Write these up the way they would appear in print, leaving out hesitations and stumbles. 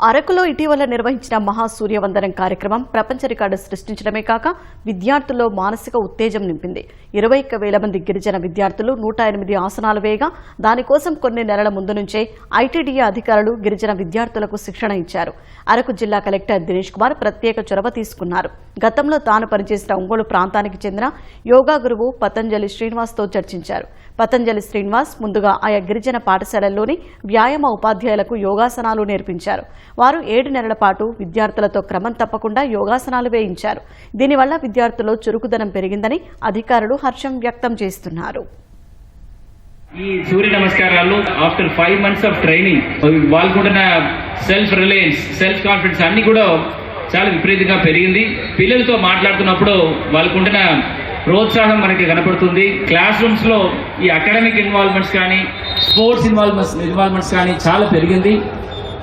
అరకులో ఇటీవల నిర్వహించిన మహాసూర్యవందనం కార్యక్రమం ప్రపంచ రికార్డు సృష్టించడమే కాక విద్యార్థుల్లో మానసిక ఉత్తేజం నింపింది. 21,000 మంది గిరిజన విద్యార్థులు 108 ఆసనాలు వేయగా దానికోసం కొన్ని నెలల ముందు నుంచే ఐటీడీఏ అధికారులు గిరిజన విద్యార్థులకు శిక్షణ ఇచ్చారు. అరకు జిల్లా కలెక్టర్ దినేష్ కుమార్ ప్రత్యేక చొరవ తీసుకున్నారు. గతంలో తాను పనిచేసిన ఒంగోలు ప్రాంతానికి చెందిన యోగా గురువు పతంజలి శ్రీనివాస్తో చర్చించారు. పతంజలి శ్రీనివాస్ ముందుగా ఆయా గిరిజన పాఠశాలల్లోని వ్యాయామ ఉపాధ్యాయులకు యోగాసనాలు నేర్పించారు. వారు 7 నెలల పాటు విద్యార్థులతో క్రమం తప్పకుండా యోగాసనాలు వేయించారు. దీనివల్ల విద్యార్థుల్లో చురుకుదనం పెరిగిందని అధికారులు హర్షం వ్యక్తం చేస్తున్నారు. ఈ సూర్య నమస్కారాలు ఆఫ్టర్ 5 months ఆఫ్ ట్రైనింగ్ వాళ్ళకున్న సెల్ఫ్ రిలయన్స్, సెల్ఫ్ కాన్ఫిడెన్స్ అన్ని కూడా చాలా విపరీతంగా పెరిగింది. పిల్లలతో మాట్లాడుతున్నప్పుడు వాళ్ళకుంటున్న ప్రోత్సాహం మనకి కనపడుతుంది. క్లాస్ రూమ్స్ లో ఈ అకాడమిక్ ఇన్వాల్వ్మెంట్స్ కానీ స్పోర్ట్స్ ఇన్వాల్వ్మెంట్స్ కానీ చాలా పెరిగింది.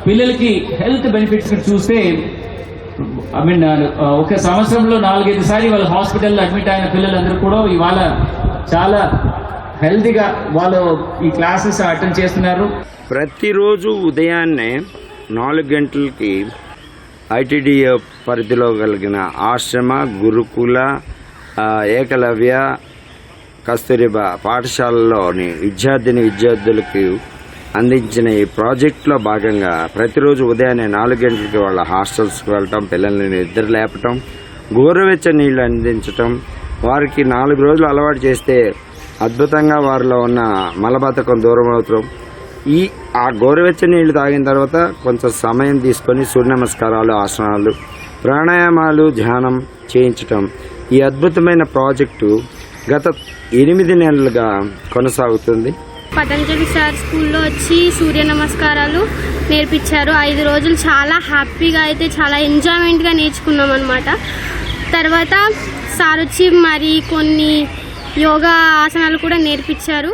పిల్లలకి హెల్త్ బెనిఫిట్స్ చూస్తే ఒక సంవత్సరంలో 4-5 సార్లు వాళ్ళ హాస్పిటల్లో అడ్మిట్ అయిన పిల్లలందరూ కూడా ఇవాళ చాలా హెల్తీగా వాళ్ళు ఈ క్లాసెస్ అటెండ్ చేస్తున్నారు. ప్రతిరోజు ఉదయాన్నే 4 గంటలకి ఐటీడీఏ పరిధిలో కలిగిన ఆశ్రమ, గురుకుల, ఏకలవ్య, కస్తూరిబా పాఠశాలలోని విద్యార్థులకు అందించిన ఈ ప్రాజెక్టులో భాగంగా ప్రతిరోజు ఉదయాన్నే 4 గంటలకి వాళ్ళ హాస్టల్స్కి వెళ్ళటం, పిల్లల్ని నిద్ర లేపటం, గోరువెచ్చని నీళ్లు అందించటం, వారికి 4 రోజులు అలవాటు చేస్తే అద్భుతంగా వారిలో ఉన్న మలబద్ధకం దూరం అవుతాం. ఆ గోరువెచ్చని నీళ్లు తాగిన తర్వాత కొంచెం సమయం తీసుకొని సూర్య నమస్కారాలు, ఆసనాలు, ప్రాణాయామాలు, ధ్యానం చేయించటం. ఈ అద్భుతమైన ప్రాజెక్టు గత 8 నెలలుగా కొనసాగుతుంది. పతంజలి సార్ స్కూల్లో వచ్చి సూర్య నమస్కారాలు నేర్పించారు. 5 రోజులు చాలా హ్యాపీగా అయితే చాలా ఎంజాయ్మెంట్గా నేర్చుకున్నాం అనమాట. తర్వాత సార్ వచ్చి మరి కొన్ని యోగా ఆసనాలు కూడా నేర్పించారు.